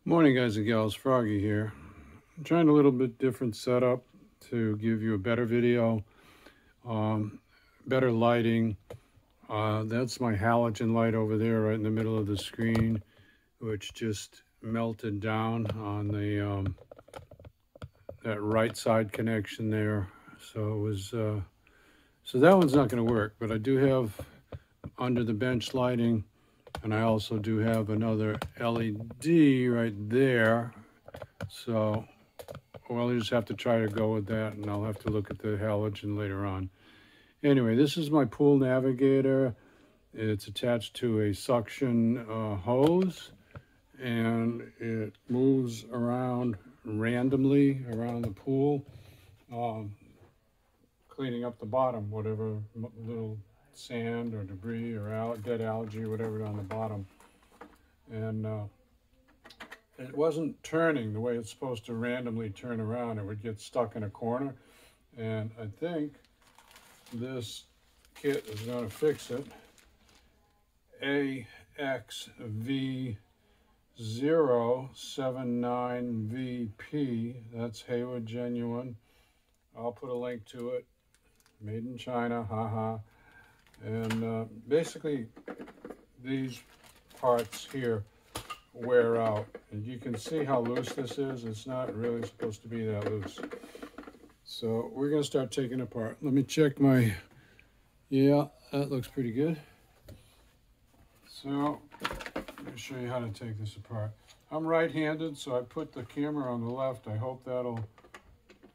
Morning, guys and gals. Froggy here. I'm trying a little bit different setup to give you a better video, better lighting. That's my halogen light over there right in the middle of the screen, which just melted down on the that right side connection there. So it was so that one's not going to work, but I do have under the bench lighting, and I also do have another LED right there. So well, you just have to try to go with that, and I'll have to look at the halogen later on. Anyway, this is my pool navigator. It's attached to a suction hose, and it moves around randomly around the pool, um, cleaning up the bottom, whatever little sand or debris or dead algae, whatever on the bottom. And it wasn't turning the way it's supposed to randomly turn around. It would get stuck in a corner. And I think this kit is going to fix it. AXV079VP. That's Hayward genuine. I'll put a link to it. Made in China, haha. And basically, these parts here wear out. And you can see how loose this is. It's not really supposed to be that loose. So we're going to start taking it apart. Let me check my, yeah, that looks pretty good. So let me show you how to take this apart. I'm right-handed, so I put the camera on the left. I hope that'll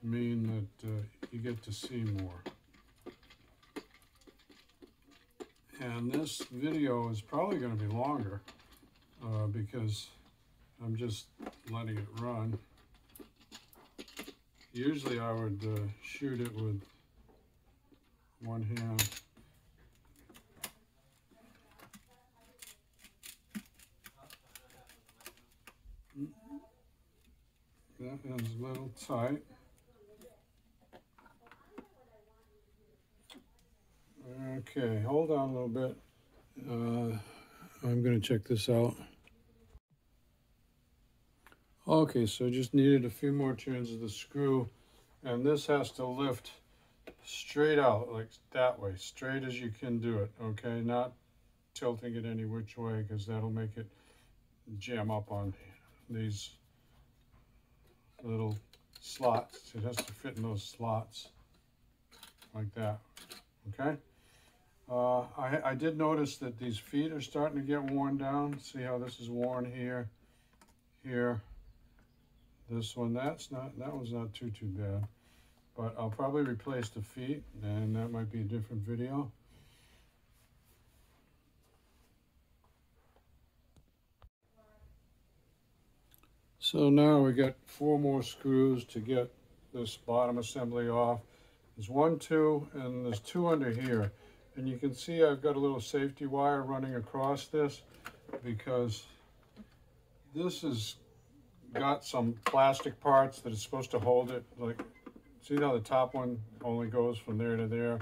mean that you get to see more. And this video is probably going to be longer because I'm just letting it run. Usually I would shoot it with one hand. That is a little tight. Okay, hold on a little bit. I'm going to check this out. Okay, so just needed a few more turns of the screw, and this has to lift straight out, like that way, straight as you can do it, okay? Not tilting it any which way, because that'll make it jam up on these little slots. It has to fit in those slots, like that, okay? I did notice that these feet are starting to get worn down. See how this is worn here, here. This one, that was not too bad. But I'll probably replace the feet, and that might be a different video. So now we got 4 more screws to get this bottom assembly off. There's 1, 2, and there's 2 under here. And you can see I've got a little safety wire running across this because this has got some plastic parts that is supposed to hold it. Like, see how the top one only goes from there to there?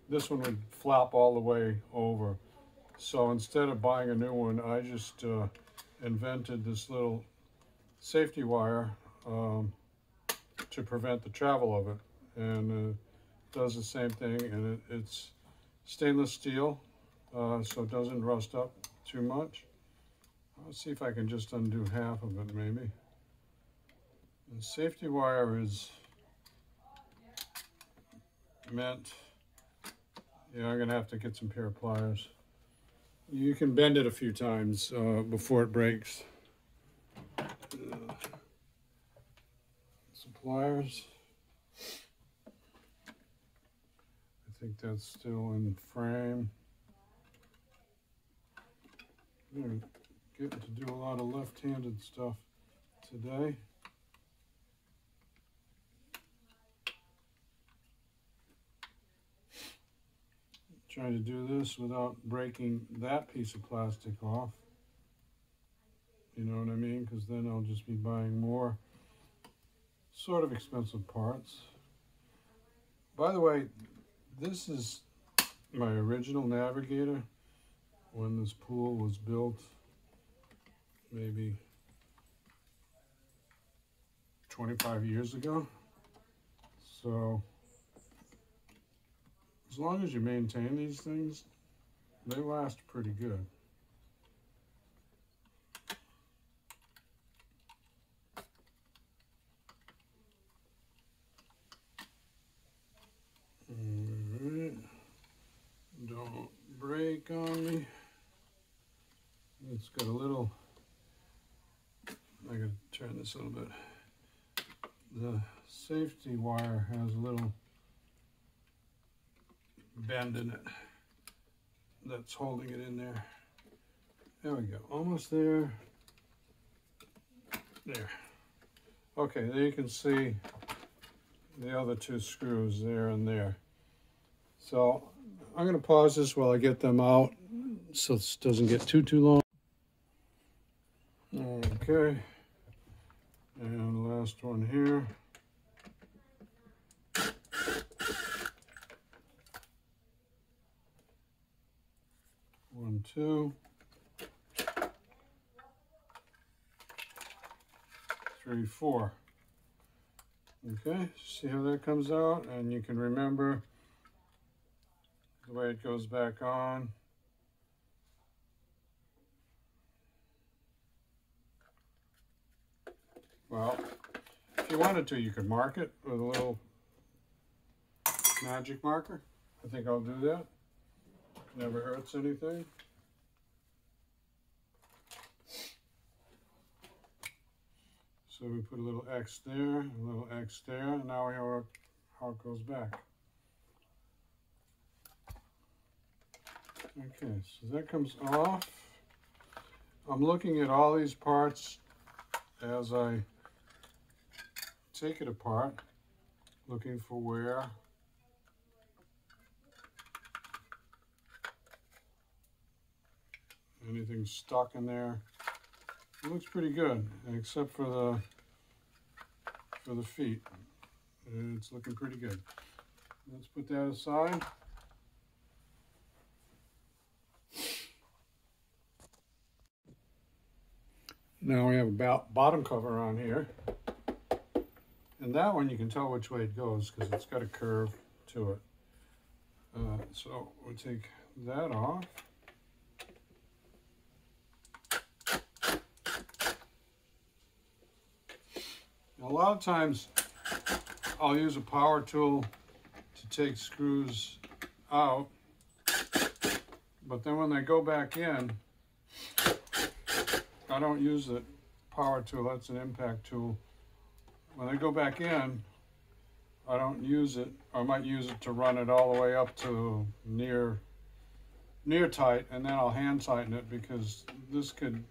This one would flop all the way over. So instead of buying a new one, I just invented this little safety wire to prevent the travel of it. And it does the same thing, and it's stainless steel, so it doesn't rust up too much. Let's see if I can just undo half of it, maybe. The safety wire is meant, yeah, I'm gonna have to get some pair of pliers. You can bend it a few times before it breaks. Some pliers. I think that's still in frame. I'm getting to do a lot of left-handed stuff today. Trying to do this without breaking that piece of plastic off. You know what I mean? Because then I'll just be buying more sort of expensive parts. By the way, this is my original navigator when this pool was built, maybe 25 years ago. So as long as you maintain these things, they last pretty good. Alright. Don't break on me. It's got a little, I gotta turn this a little bit. The safety wire has a little bend in it that's holding it in there. There we go, almost there. There. Okay, there you can see the other two screws there and there. So I'm going to pause this while I get them out so this doesn't get too long. Okay, and the last one here. One, two, three, four. Okay, see how that comes out, and you can remember the way it goes back on. Well, if you wanted to, you could mark it with a little magic marker. I think I'll do that. Never hurts anything. So we put a little X there, a little X there, and now we have how it goes back. Okay, so that comes off. I'm looking at all these parts as I take it apart, looking for where anything's stuck in there. It looks pretty good, except for the feet. It's looking pretty good. Let's put that aside. Now we have a bottom cover on here. And that one you can tell which way it goes because it's got a curve to it. So we'll take that off. A lot of times I'll use a power tool to take screws out, but then when they go back in, I don't use the power tool, that's an impact tool. When they go back in, I don't use it. I might use it to run it all the way up to near tight, and then I'll hand tighten it because this could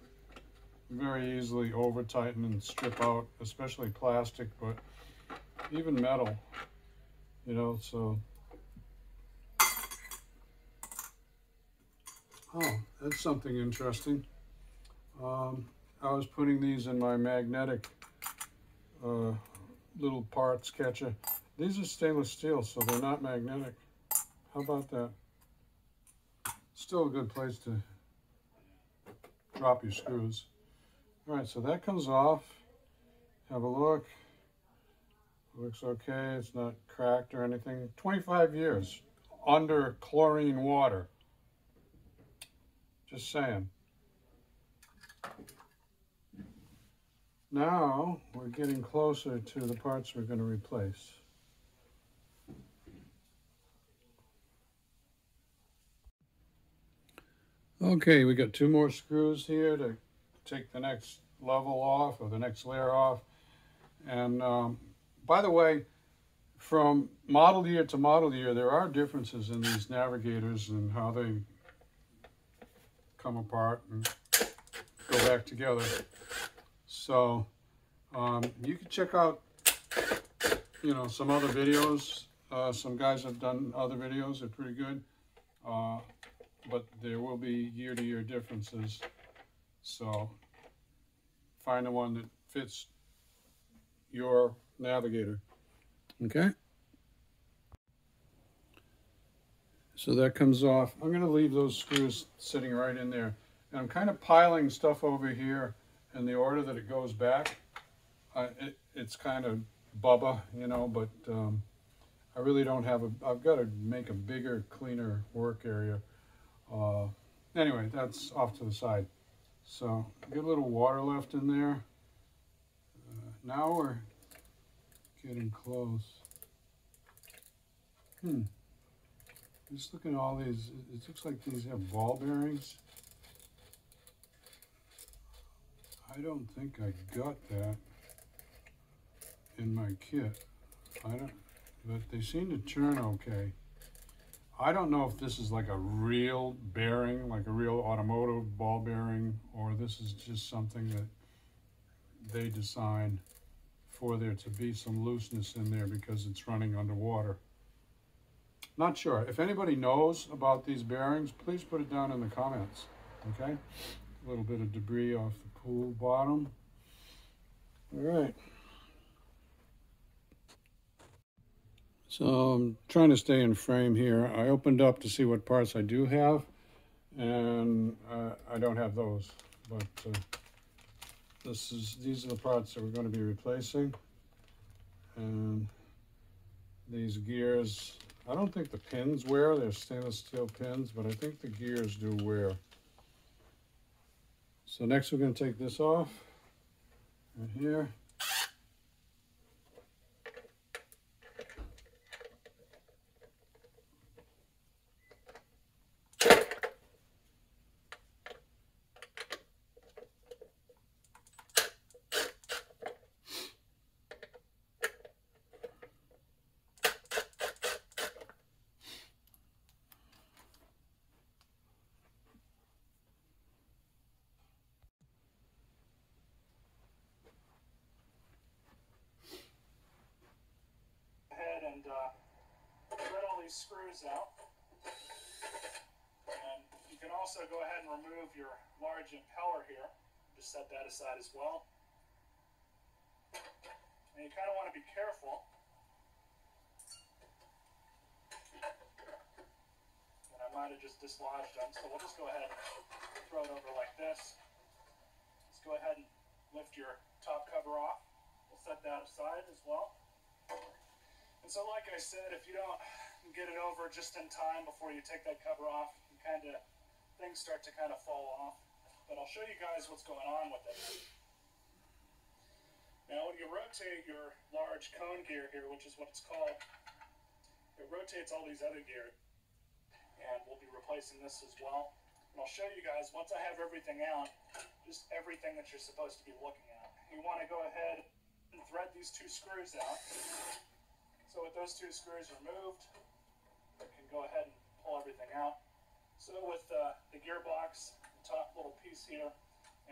very easily over tighten and strip out, especially plastic, but even metal, you know. So oh, that's something interesting. I was putting these in my magnetic little parts catcher. These are stainless steel, so they're not magnetic. How about that? Still a good place to drop your screws. All right, so that comes off. Have a look. Looks okay. It's not cracked or anything. 25 years under chlorine water. Just saying. Now we're getting closer to the parts we're going to replace. Okay, we got two more screws here to take the next level off or the next layer off. And by the way, from model year to model year, there are differences in these navigators and how they come apart and go back together. So you can check out, you know, some other videos. Some guys have done other videos, they're pretty good. But there will be year-to-year differences. So find the one that fits your navigator. Okay? So that comes off. I'm going to leave those screws sitting right in there. And I'm kind of piling stuff over here in the order that it goes back. it's kind of Bubba, you know, but I really don't have I've got to make a bigger, cleaner work area. Uh, anyway, that's off to the side. So get a little water left in there. Now we're getting close. Just looking at all these, it looks like these have ball bearings. I don't think I got that in my kit. I don't, but they seem to turn okay. I don't know if this is like a real bearing, like a real automotive ball bearing, or this is just something that they designed for there to be some looseness in there because it's running underwater. Not sure. If anybody knows about these bearings, please put it down in the comments, okay? A little bit of debris off the pool bottom. All right. So I'm trying to stay in frame here. I opened up to see what parts I do have, and I don't have those, but these are the parts that we're going to be replacing. And these gears, I don't think the pins wear. They're stainless steel pins, but I think the gears do wear. So next we're going to take this off right here. And thread all these screws out. And you can also go ahead and remove your large impeller here. Just set that aside as well. And you kind of want to be careful. And I might have just dislodged them, so we'll just go ahead and throw it over like this. Let's go ahead and lift your top cover off. We'll set that aside as well. And so like I said, if you don't get it over just in time before you take that cover off, things start to kind of fall off. But I'll show you guys what's going on with it. Now when you rotate your large cone gear here, which is what it's called, it rotates all these other gears. And we'll be replacing this as well. And I'll show you guys, once I have everything out, just everything that you're supposed to be looking at. You want to go ahead and thread these two screws out. So with those two screws removed, you can go ahead and pull everything out. So with the gearbox, the top little piece here,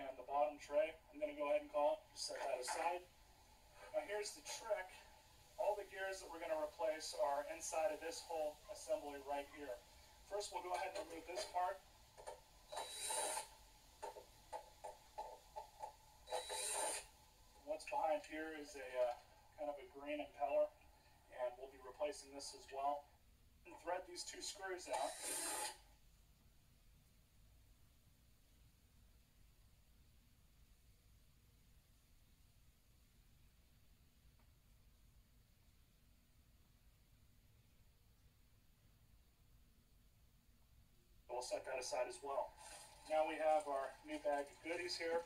and the bottom tray, I'm going to go ahead and call it, just set that aside. Now here's the trick. All the gears that we're going to replace are inside of this whole assembly right here. First we'll go ahead and remove this part. What's behind here is a kind of a green impeller. And we'll be replacing this as well. And thread these two screws out. We'll set that aside as well. Now we have our new bag of goodies here.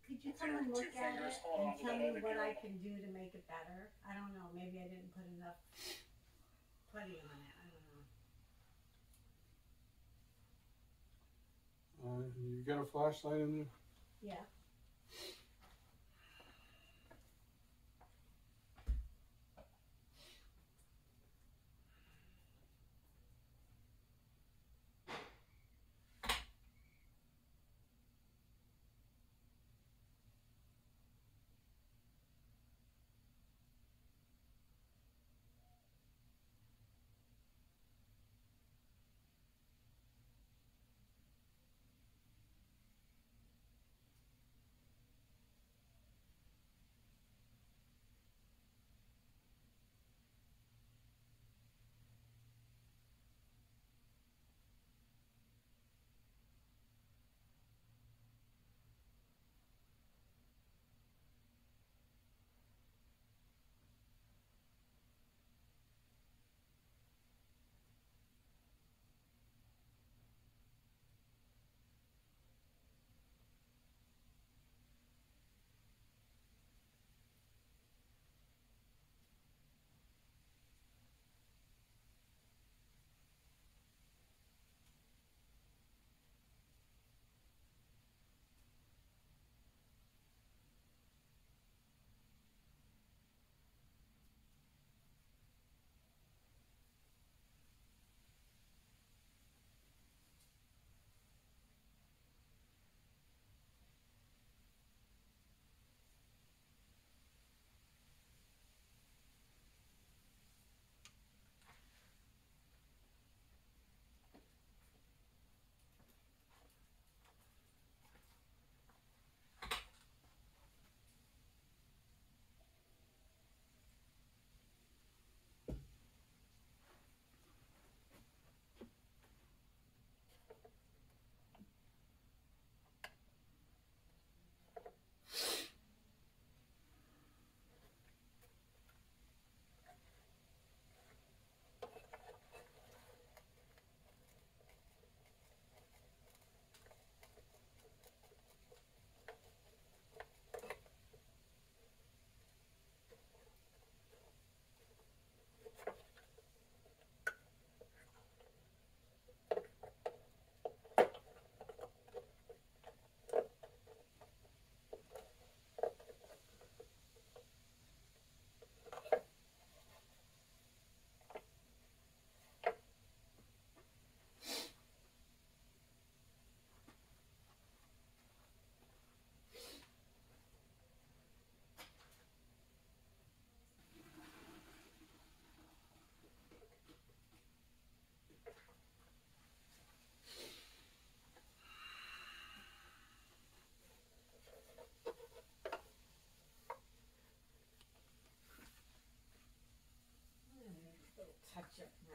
Could you come and look at it and tell me what I can do to make it better? I don't know. Maybe I didn't put enough putty on it. I don't know. You got a flashlight in there? Yeah.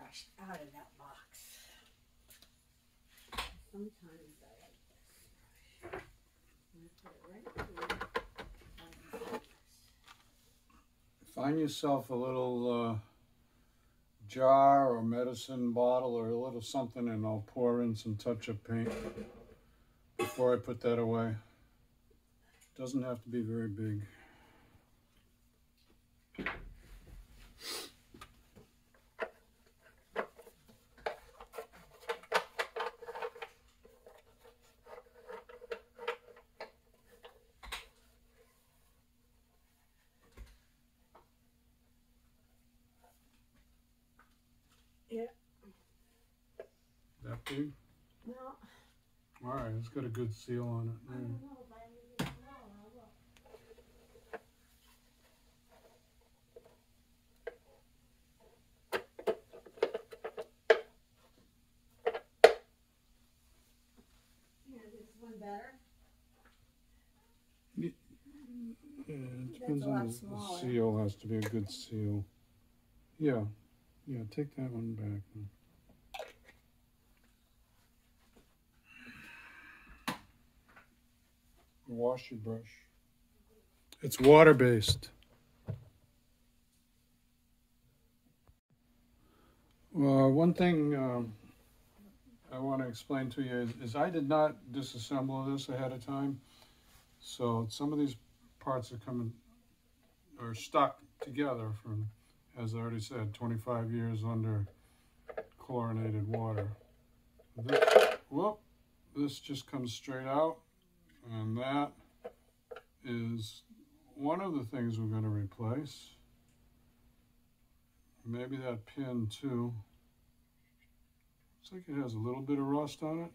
brush out of that box. Sometimes I like this brush. I'm going to put it right here. Find yourself a little jar or medicine bottle or a little something, and I'll pour in some touch-up paint before I put that away. Doesn't have to be very big. Yeah. That big? No. All right, it's got a good seal on it. I don't know if I need it small. I'll look. Yeah, this one better. Yeah, it depends a lot on the smaller. seal. Has to be a good seal. Yeah, yeah. Take that one back. Wash your brush. It's water-based. One thing I want to explain to you is I did not disassemble this ahead of time. So some of these parts are stuck together from, as I already said, 25 years under chlorinated water. This just comes straight out, and that is one of the things we're going to replace. Maybe that pin too. Looks like it has a little bit of rust on it.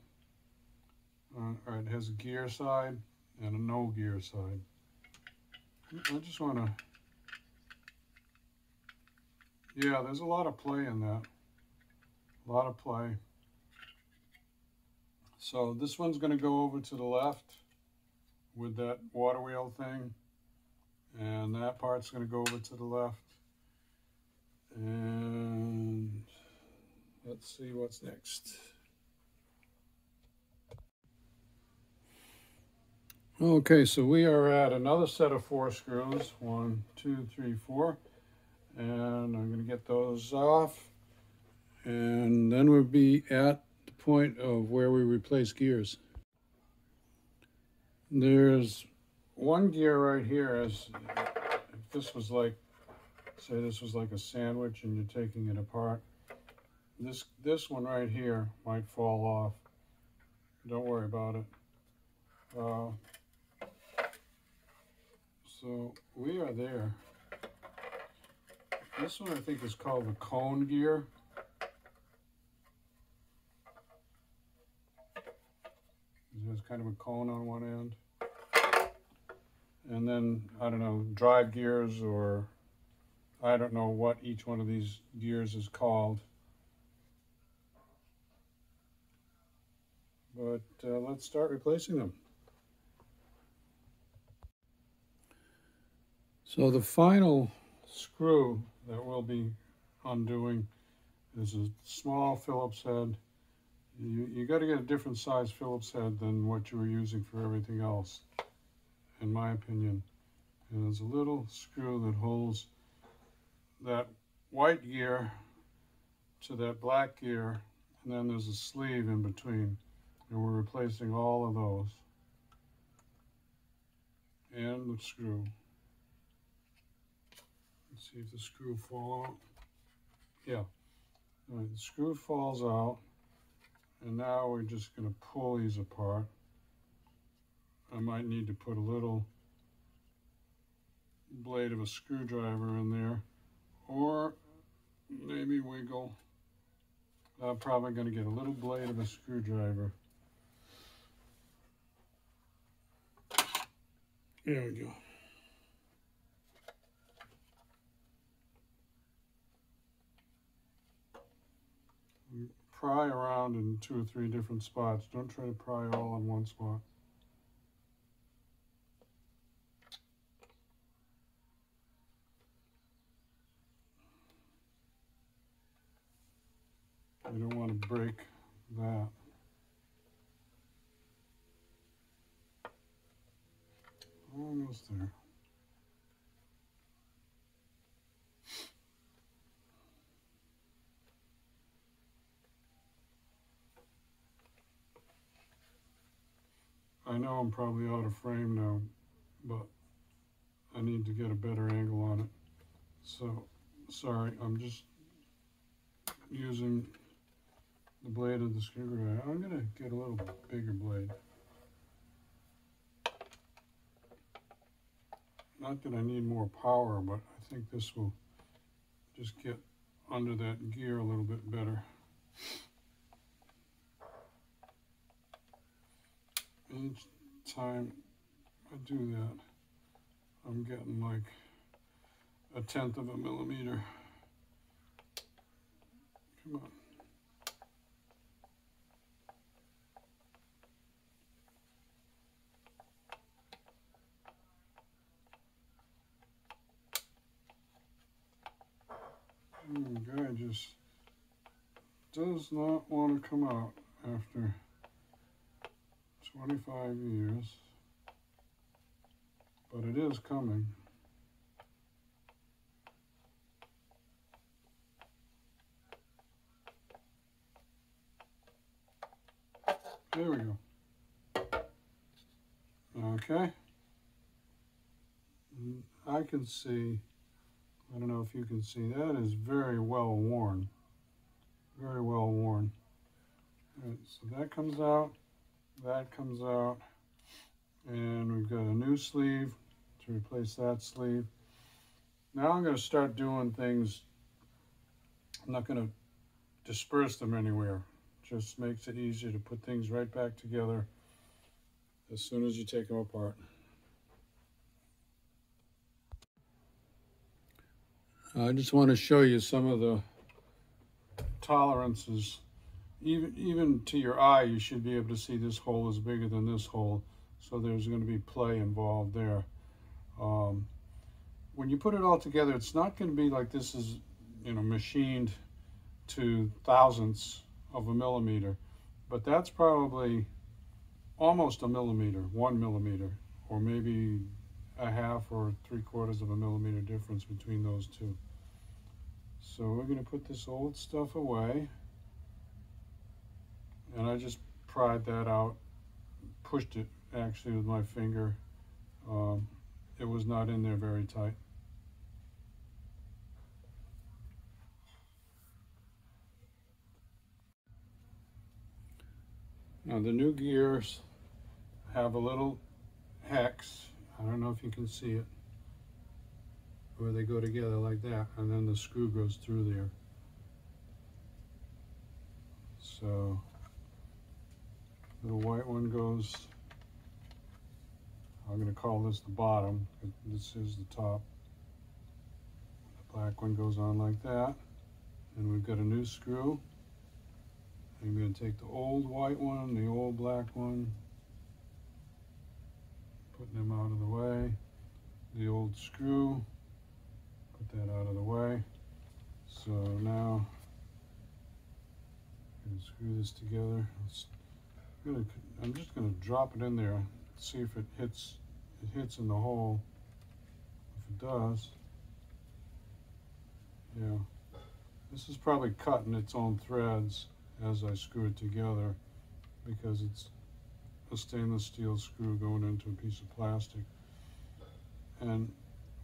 All right, it has a gear side and a no gear side. I just want to, yeah, there's a lot of play in that. A lot of play. So this one's going to go over to the left with that water wheel thing. And that part's going to go over to the left. And let's see what's next. Okay, so we are at another set of 4 screws. 1, 2, 3, 4. And I'm going to get those off. And then we'll be at the point of where we replace gears. There's one gear right here. As if this was like, say this was like a sandwich and you're taking it apart. This one right here might fall off. Don't worry about it. So we are there. This one I think is called the cone gear. There's kind of a cone on one end. And then, I don't know, drive gears, or I don't know what each one of these gears is called. But let's start replacing them. So the final screw that we'll be undoing is a small Phillips head. You got to get a different size Phillips head than what you were using for everything else, in my opinion. And there's a little screw that holds that white gear to that black gear, and then there's a sleeve in between. And we're replacing all of those. And the screw. Let's see if the screw falls out. Yeah. All right, the screw falls out. And now we're just going to pull these apart. I might need to put a little blade of a screwdriver in there, or maybe wiggle. I'm probably going to get a little blade of a screwdriver. There we go. Pry around in 2 or 3 different spots. Don't try to pry all in one spot. You don't want to break that. Almost there. I know I'm probably out of frame now, but I need to get a better angle on it. So, sorry, I'm just using the blade of the screwdriver. I'm going to get a little bigger blade. Not that I need more power, but I think this will just get under that gear a little bit better. Each time I do that, I'm getting like 1/10 of a millimeter. Come on. The guy just does not want to come out after 25 years, but it is coming. There we go. Okay. I can see, I don't know if you can see, that is very well worn. Very well worn. Right, so that comes out, and we've got a new sleeve to replace that sleeve. Now I'm going to start doing things. I'm not going to disperse them anywhere. Just makes it easier to put things right back together as soon as you take them apart. I just want to show you some of the tolerances. Even to your eye, you should be able to see this hole is bigger than this hole, so there's going to be play involved there. When you put it all together, it's not going to be like this is, you know, machined to thousandths of a millimeter, but that's probably almost a millimeter, 1 millimeter, or maybe a half or 3/4 of a millimeter difference between those two. So we're going to put this old stuff away, and I just pried that out, pushed it actually with my finger. It was not in there very tight. Now the new gears have a little hex, I don't know if you can see it, where they go together like that, and then the screw goes through there. So the white one goes, I'm going to call this the bottom, this is the top. The black one goes on like that, and we've got a new screw. I'm going to take the old white one, the old black one, putting them out of the way, the old screw, put that out of the way. So now I'm going to screw this together. I'm just going to drop it in there, see if it hits in the hole. If it does, yeah, this is probably cutting its own threads as I screw it together, because it's a stainless steel screw going into a piece of plastic. And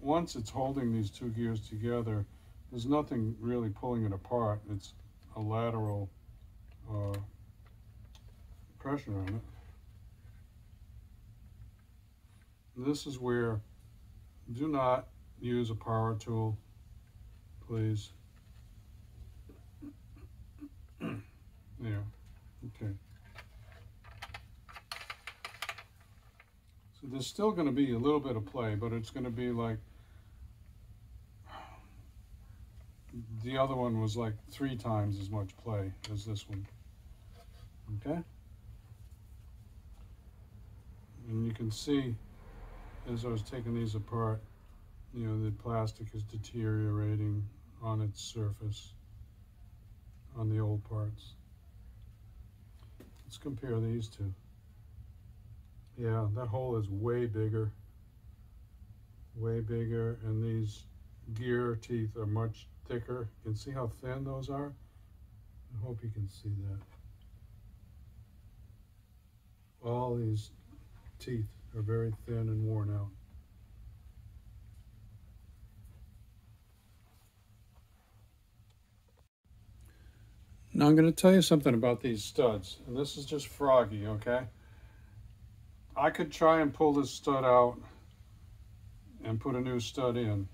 once it's holding these two gears together, there's nothing really pulling it apart. It's a lateral pressure on it. This is where, do not use a power tool, please. There, okay. So there's still going to be a little bit of play, but it's going to be like, the other one was like 3 times as much play as this one, okay? And you can see, as I was taking these apart, you know, the plastic is deteriorating on its surface. on the old parts. Let's compare these two. Yeah, that hole is way bigger, and these gear teeth are much thicker. You can see how thin those are? I hope you can see that. All these teeth are very thin and worn out. Now I'm going to tell you something about these studs, and this is just Froggy, okay? I could try and pull this stud out and put a new stud in.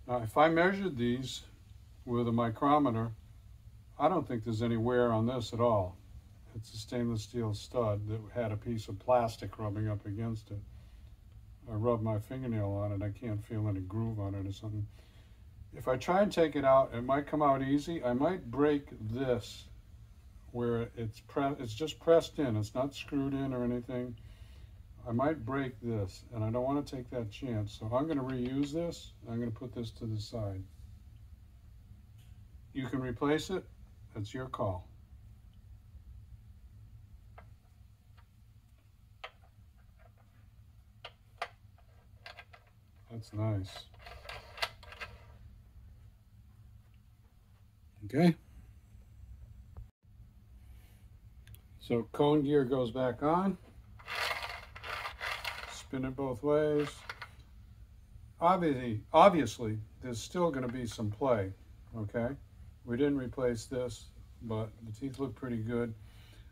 Now if I measured these with a micrometer, I don't think there's any wear on this at all. It's a stainless steel stud that had a piece of plastic rubbing up against it. I rubbed my fingernail on it, I can't feel any groove on it or something. If I try and take it out, it might come out easy. I might break this where it's just pressed in. It's not screwed in or anything. I might break this, and I don't want to take that chance. So I'm going to reuse this. I'm going to put this to the side. You can replace it. That's your call. That's nice. Okay. So cone gear goes back on. Spin it both ways. Obviously, there's still going to be some play, okay? We didn't replace this, but the teeth look pretty good.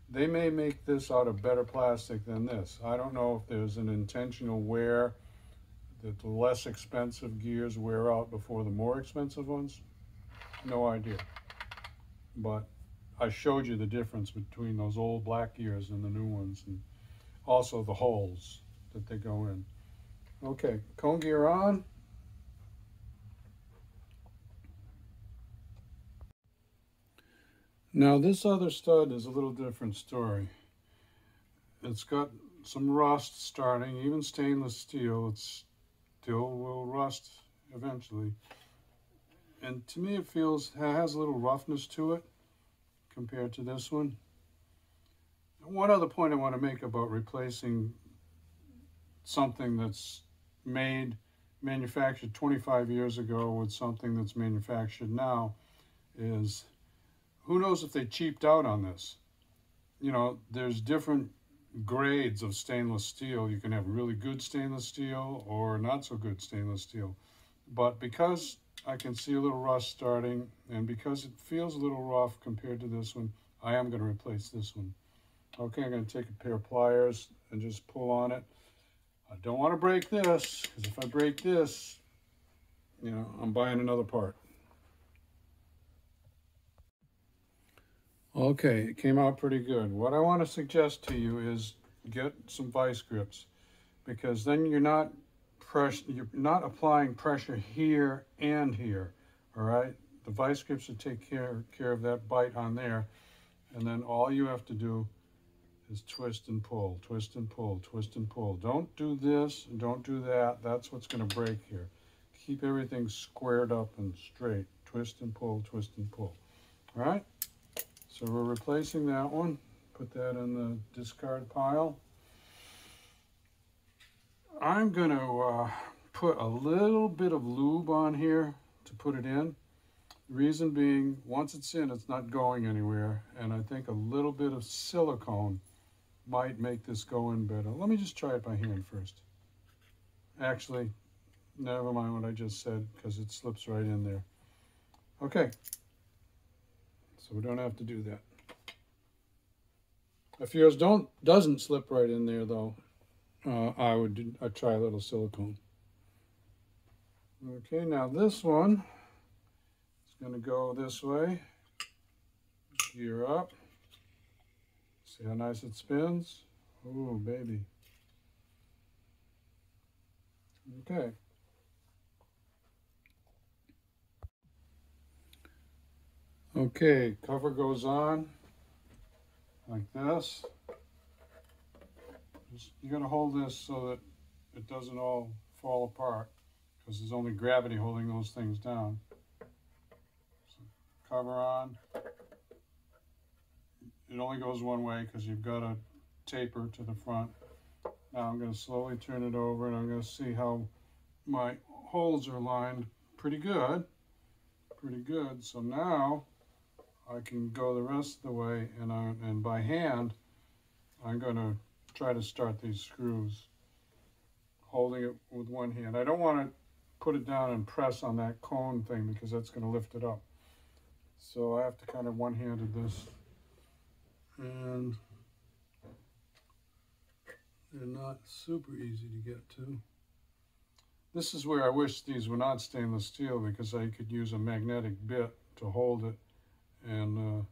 They may make this out of better plastic than this. I don't know if there's an intentional wear that the less expensive gears wear out before the more expensive ones. No idea. But I showed you the difference between those old black gears and the new ones, and also the holes that they go in. Okay, cone gear on. Now this other stud is a little different story. It's got some rust starting, even stainless steel. It still will rust eventually. And to me it has a little roughness to it compared to this one. One other point I want to make about replacing something that's manufactured 25 years ago with something that's manufactured now is, who knows if they cheaped out on this? You know, there's different grades of stainless steel. You can have really good stainless steel or not so good stainless steel. But because I can see a little rust starting, and because it feels a little rough compared to this one, I am going to replace this one. Okay, I'm going to take a pair of pliers and just pull on it. I don't want to break this, because if I break this, you know, I'm buying another part. Okay, it came out pretty good. What I want to suggest to you is get some vice grips, because then you're not applying pressure here and here, all right? The vice grips will take care of that bite on there, and then all you have to do is twist and pull, twist and pull, twist and pull. Don't do this, and don't do that. That's what's going to break here. Keep everything squared up and straight. Twist and pull, twist and pull. All right? So we're replacing that one. Put that in the discard pile. I'm going to put a little bit of lube on here to put it in. Reason being, once it's in, it's not going anywhere. And I think a little bit of silicone might make this go in better. Let me just try it by hand first. Actually, never mind what I just said, because it slips right in there. Okay. So we don't have to do that. If yours doesn't slip right in there, though, I'd try a little silicone. Okay, now this one is going to go this way. Gear up. See how nice it spins? Oh, baby. Okay. Okay, cover goes on like this. You're going to hold this so that it doesn't all fall apart, because there's only gravity holding those things down. So cover on. It only goes one way because you've got a taper to the front. Now I'm going to slowly turn it over, and I'm going to see how my holes are lined. Pretty good. Pretty good. So now I can go the rest of the way, and by hand I'm going to try to start these screws, holding it with one hand. I don't want to put it down and press on that cone thing because that's going to lift it up. So I have to kind of one-handed this, and they're not super easy to get to. This is where I wish these were not stainless steel, because I could use a magnetic bit to hold it and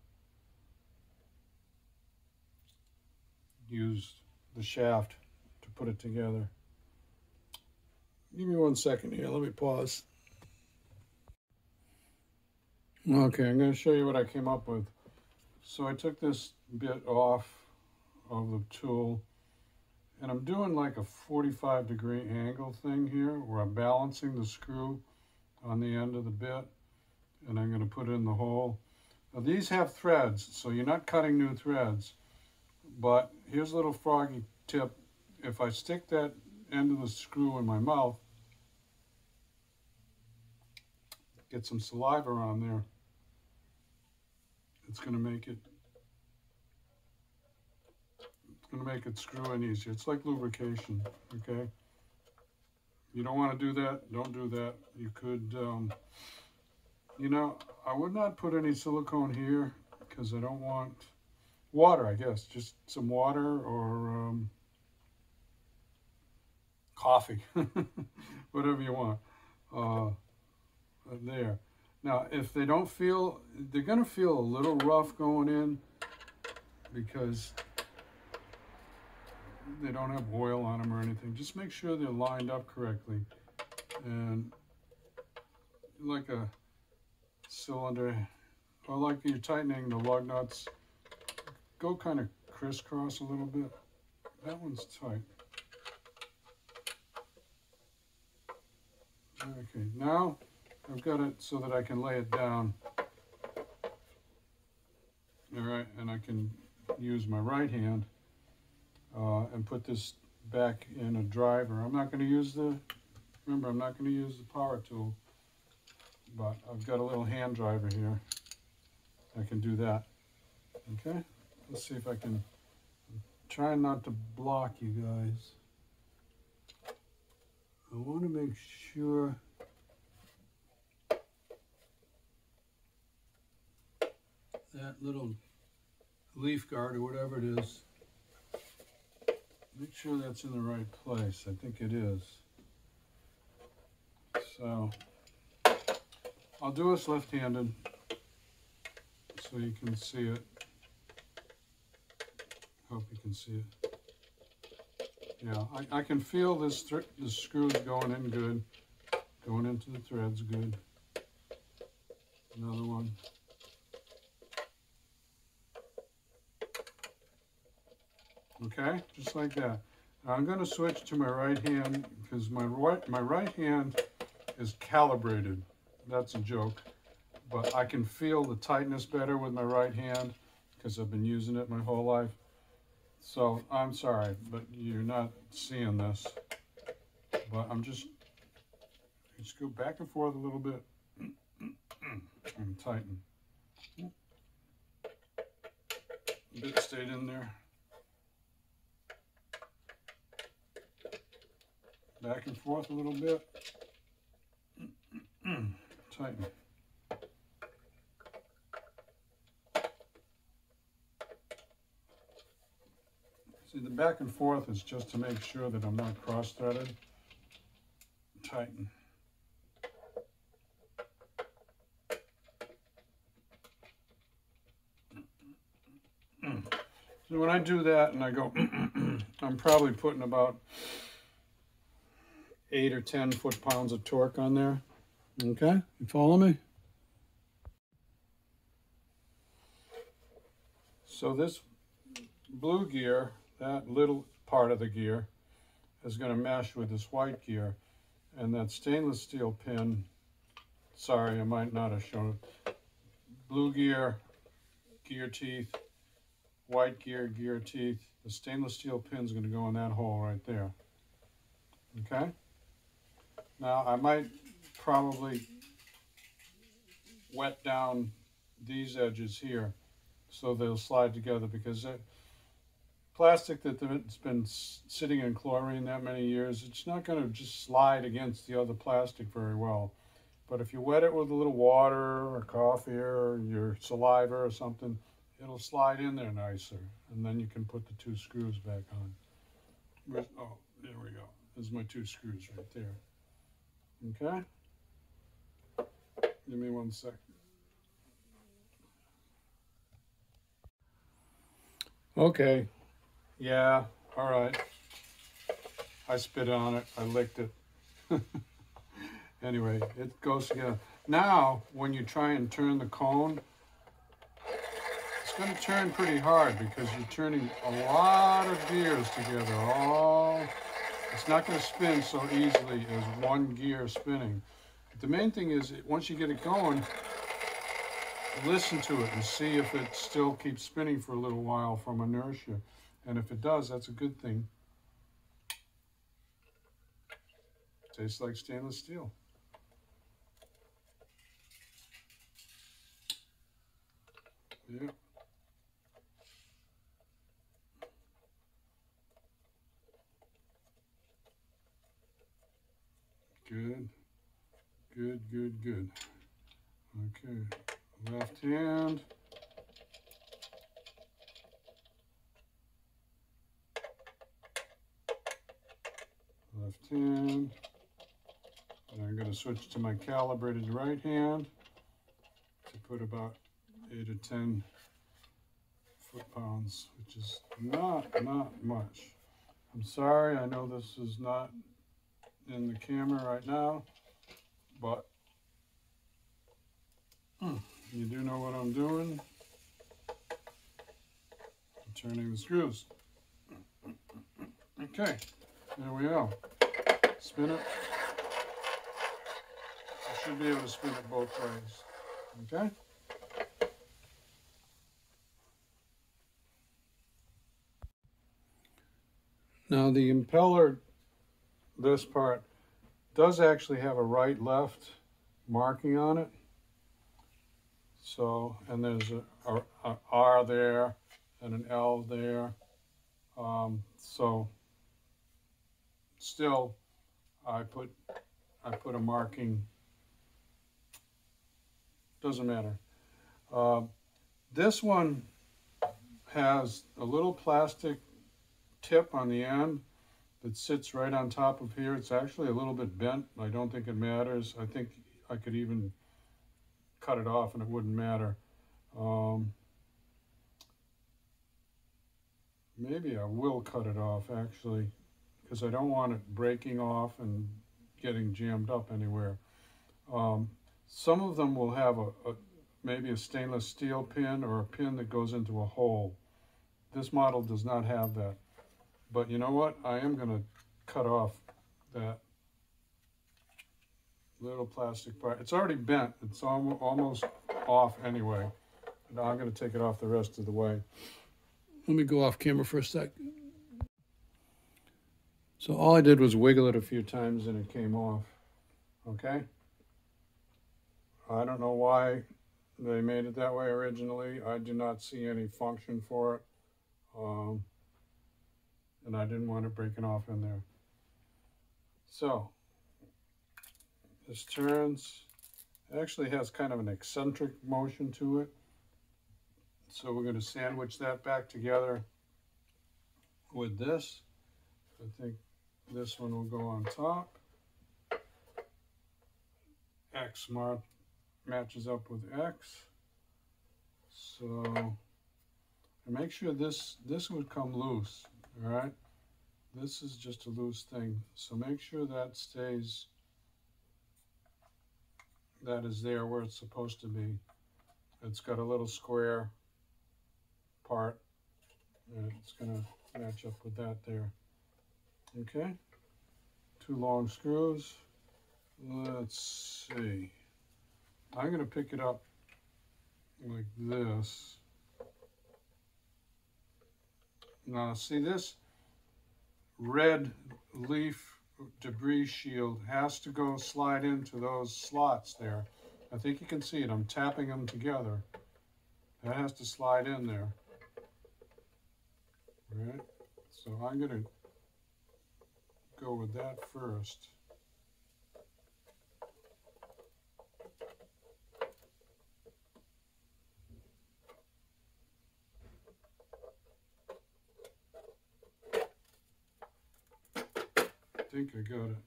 use the shaft to put it together. Give me 1 second here, let me pause. Okay, I'm going to show you what I came up with. So I took this bit off of the tool, and I'm doing like a 45-degree angle thing here where I'm balancing the screw on the end of the bit, and I'm going to put it in the hole. Now these have threads, so you're not cutting new threads, but here's a little froggy tip. If I stick that end of the screw in my mouth, get some saliva on there, it's going to make it screw in easier. It's like lubrication, okay? You don't want to do that, don't do that. You could, you know, I would not put any silicone here because I don't want water, I guess. Just some water or coffee, whatever you want. There. Now, if they don't feel, they're going to feel a little rough going in because they don't have oil on them or anything. Just make sure they're lined up correctly. And like a cylinder, or like you're tightening the lug nuts, go kind of crisscross a little bit. That one's tight. Okay, now I've got it so that I can lay it down. All right, and I can use my right hand and put this back in a driver. I'm not going to use remember, I'm not going to use the power tool, but I've got a little hand driver here. I can do that. Okay, let's see if I can try not to block you guys. I want to make sure that little leaf guard or whatever it is, make sure that's in the right place. I think it is. So I'll do this left-handed so you can see it. Hope you can see it. Yeah, I can feel this the screws going in good, going into the threads good. Another one. Okay, just like that. Now I'm going to switch to my right hand because my right hand is calibrated. That's a joke, but I can feel the tightness better with my right hand because I've been using it my whole life. So I'm sorry, but you're not seeing this. But I'm just go back and forth a little bit and tighten. A bit stayed in there. Back and forth a little bit. Tighten. See, the back and forth is just to make sure that I'm not cross-threaded. Tighten. So when I do that and I go, I'm probably putting about 8 or 10 foot-pounds of torque on there. Okay, you follow me? So this blue gear, that little part of the gear, is going to mesh with this white gear. And that stainless steel pin, sorry, I might not have shown it. blue gear, gear teeth, white gear, gear teeth. The stainless steel pin's going to go in that hole right there. Okay? Now I might probably wet down these edges here so they'll slide together, because plastic that's been sitting in chlorine that many years, it's not going to just slide against the other plastic very well. But if you wet it with a little water or coffee or your saliva or something, it'll slide in there nicer. And then you can put the 2 screws back on. Oh, there we go. There's my 2 screws right there. Okay? Give me 1 second. Okay. Yeah, all right. I spit on it. I licked it. Anyway, it goes together. Now, when you try and turn the cone, it's going to turn pretty hard because you're turning a lot of gears together. It's not going to spin so easily as 1 gear spinning. But the main thing is, once you get it going, listen to it and see if it still keeps spinning for a little while from inertia. And if it does, that's a good thing. Tastes like stainless steel. Yeah. Good. Good, good, good. Okay. Left hand. Left hand. And I'm going to switch to my calibrated right hand to put about 8 or 10 foot-pounds, which is not much. I'm sorry, I know this is not in the camera right now, but you do know what I'm doing. I'm turning the screws. Okay, there we go. Spin it. I should be able to spin it both ways. Okay? Now the impeller, this part, does actually have a right-left marking on it. So, and there's a R there and an L there. So still, I put a marking. Doesn't matter. This one has a little plastic tip on the end that sits right on top of here. It's actually a little bit bent. I don't think it matters. I think I could even cut it off and it wouldn't matter. Maybe I will cut it off actually, because I don't want it breaking off and getting jammed up anywhere. Some of them will have maybe a stainless steel pin or a pin that goes into a hole. This model does not have that. But you know what? I am going to cut off that little plastic part. It's already bent. It's almost off anyway. Now I'm going to take it off the rest of the way. Let me go off camera for a sec. So all I did was wiggle it a few times and it came off. Okay? I don't know why they made it that way originally. I do not see any function for it. And I didn't want it breaking off in there. So, this turns, it actually has kind of an eccentric motion to it. So we're going to sandwich that back together with this. I think this one will go on top. X matches up with X. So, and make sure this would come loose. All right, this is just a loose thing, so make sure that stays, that is there where it's supposed to be. It's got a little square part, and it's going to match up with that there. Okay, 2 long screws. Let's see. I'm going to pick it up like this. Now see, this red leaf debris shield has to go slide into those slots there. I think you can see it. I'm tapping them together. That has to slide in there. All right, so I'm going to go with that first. I think I got it.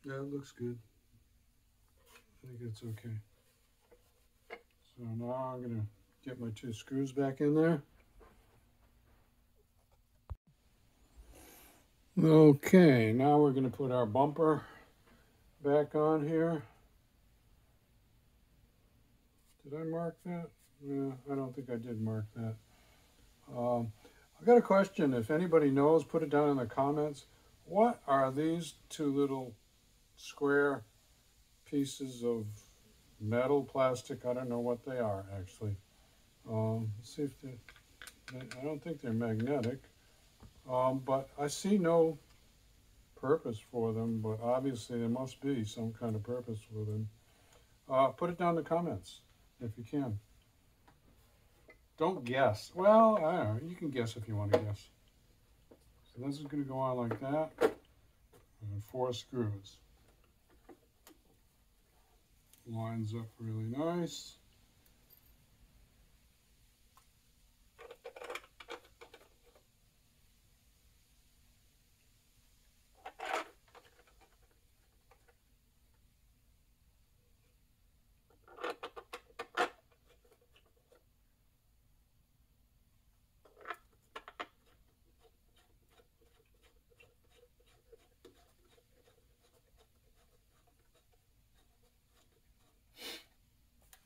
Yeah, it looks good. I think it's okay. So now I'm going to get my 2 screws back in there. Okay, now we're going to put our bumper back on here. Did I mark that? Yeah, I don't think I did mark that. I got a question. If anybody knows, put it down in the comments. What are these 2 little square pieces of metal, plastic? I don't know what they are actually. Let's see if I don't think they're magnetic, but I see no purpose for them, but obviously there must be some kind of purpose for them. Put it down in the comments if you can. Don't guess. Well, I don't know. You can guess if you want to guess. So this is going to go on like that, and 4 screws. Lines up really nice.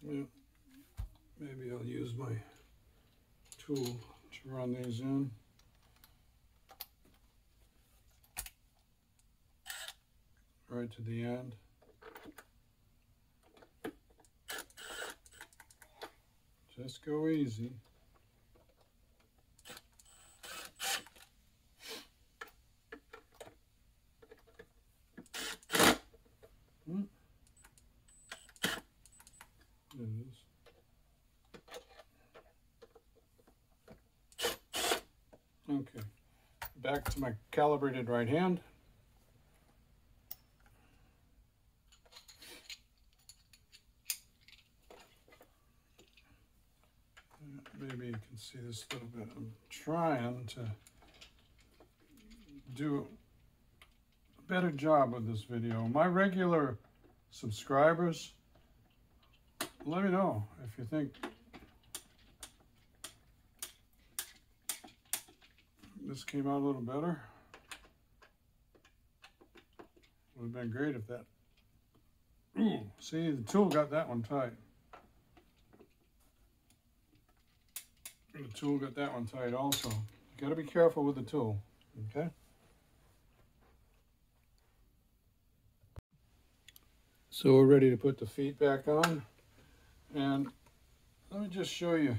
Yeah, maybe I'll use my tool to run these in. Right to the end. Just go easy. There it is. Okay, back to my calibrated right hand. Maybe you can see this a little bit. I'm trying to do a better job with this video. My regular subscribers, let me know if you think this came out a little better. Would have been great if that. Ooh, see, the tool got that one tight. The tool got that one tight also. You got to be careful with the tool, okay? So we're ready to put the feet back on. And let me just show you.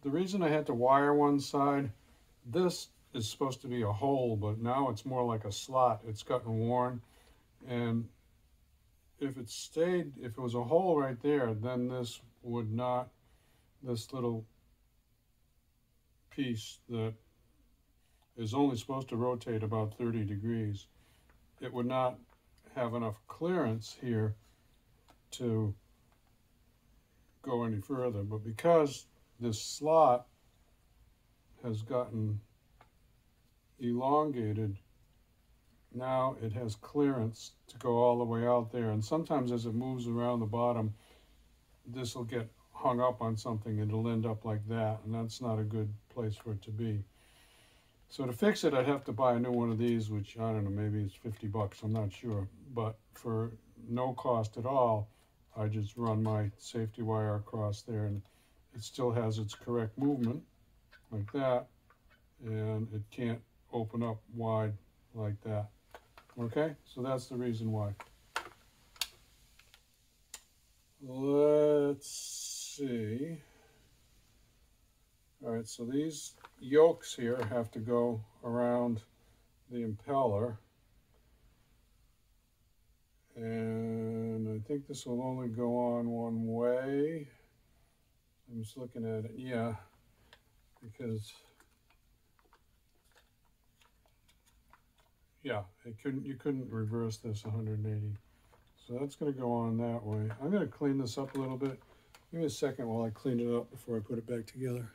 The reason I had to wire one side, this is supposed to be a hole, but now it's more like a slot. It's gotten worn. And if it was a hole right there, then this would not, this little piece that is only supposed to rotate about 30 degrees, it would not have enough clearance here to go any further. But because this slot has gotten elongated, now it has clearance to go all the way out there. And sometimes as it moves around the bottom, this will get hung up on something and it'll end up like that, and that's not a good place for it to be. So to fix it, I'd have to buy a new one of these, which I don't know, maybe it's 50 bucks, I'm not sure. But for no cost at all, I just run my safety wire across there, and it still has its correct movement like that, and it can't open up wide like that. Okay, so that's the reason why. Let's see. All right, so these yokes here have to go around the impeller. And I think this will only go on one way. I'm just looking at it, yeah, because yeah, you couldn't reverse this 180. So that's going to go on that way. I'm going to clean this up a little bit. Give me a second while I clean it up before I put it back together.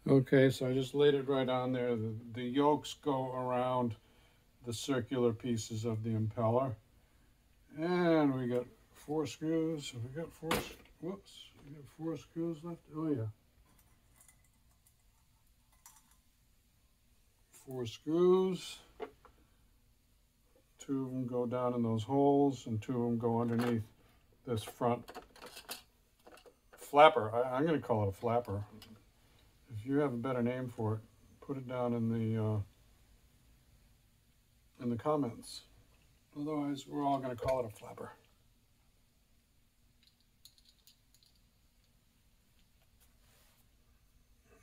Okay, so I just laid it right on there. The yokes go around the circular pieces of the impeller. And we got 4 screws. Have we got 4? Whoops, we got 4 screws left. Oh yeah. 4 screws. 2 of them go down in those holes, and 2 of them go underneath this front flapper. I'm going to call it a flapper. If you have a better name for it, put it down in the comments. Otherwise, we're all going to call it a flapper.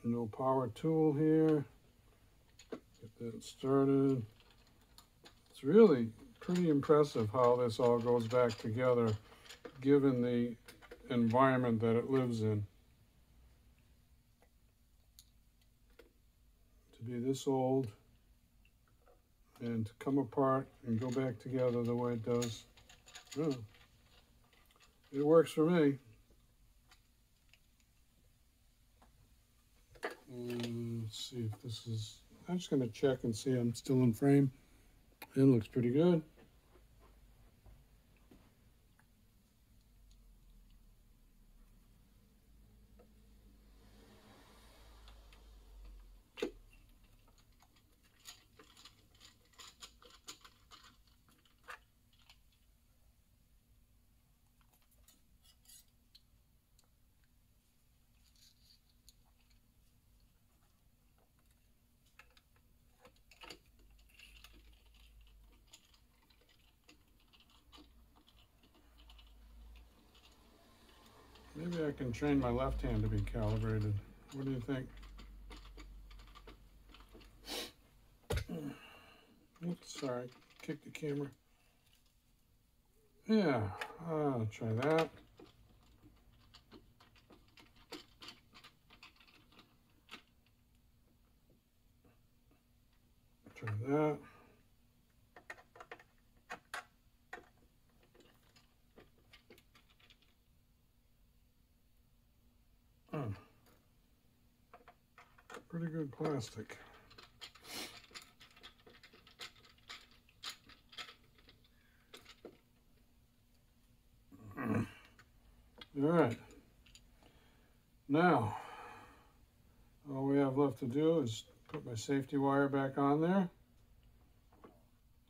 No power tool here. Get that started. It's really pretty impressive how this all goes back together, given the environment that it lives in. To be this old and to come apart and go back together the way it does. Oh, it works for me. Let's see if this is, I'm just going to check and see I'm still in frame. It looks pretty good. Maybe I can train my left hand to be calibrated. What do you think? Oops, sorry, kicked the camera. Yeah, I'll try that. Try that. Pretty good plastic. All right. Now, all we have left to do is put my safety wire back on there.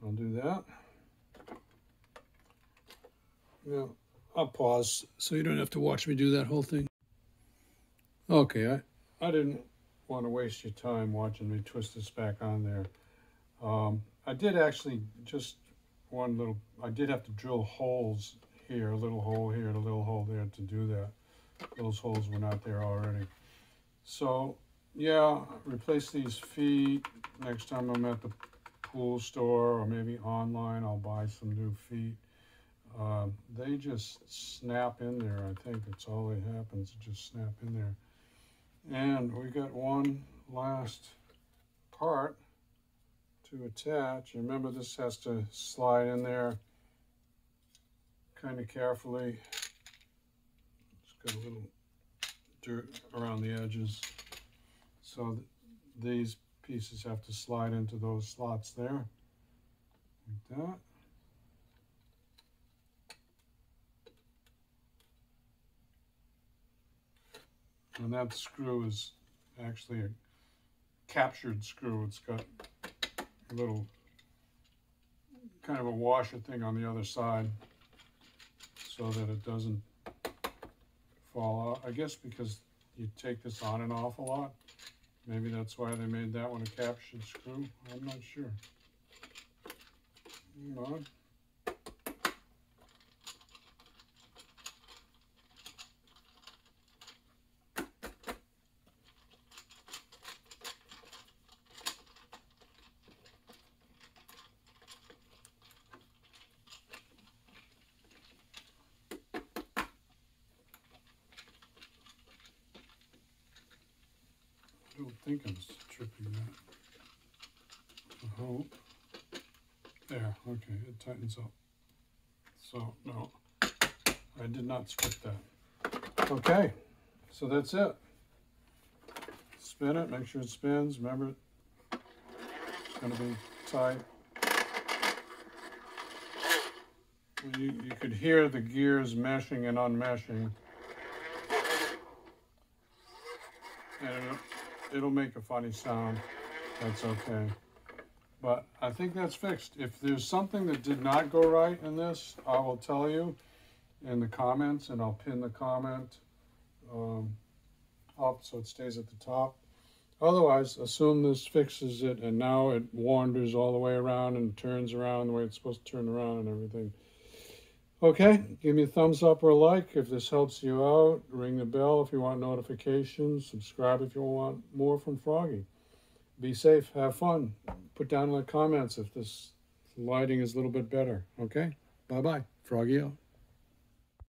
I'll do that. Now, I'll pause so you don't have to watch me do that whole thing. Okay, I didn't want to waste your time watching me twist this back on there. I did actually just one little, I did have to drill holes here, a little hole here and a little hole there to do that. Those holes were not there already. So yeah, replace these feet. Next time I'm at the pool store or maybe online, I'll buy some new feet. They just snap in there. I think that's all that happens, just snap in there. And we got one last part to attach. Remember, this has to slide in there kind of carefully. It's got a little dirt around the edges. So these pieces have to slide into those slots there, like that. And that screw is actually a captured screw. It's got a little kind of a washer thing on the other side so that it doesn't fall out. I guess because you take this on and off a lot. Maybe that's why they made that one a captured screw. I'm not sure. Come on. don't think I'm tripping that. I hope. There, okay, it tightens up. So, no, I did not strip that. Okay, so that's it. Spin it, make sure it spins. Remember, it's going to be tight. You could hear the gears meshing and unmeshing. And it'll make a funny sound. That's okay. But I think that's fixed. If there's something that did not go right in this, I will tell you in the comments, and I'll pin the comment up so it stays at the top. Otherwise, assume this fixes it, and now it wanders all the way around and turns around the way it's supposed to turn around and everything. Okay, give me a thumbs up or a like if this helps you out. Ring the bell if you want notifications. Subscribe if you want more from Froggy. Be safe, have fun. Put down in the comments if this lighting is a little bit better. Okay, bye-bye. Froggy out.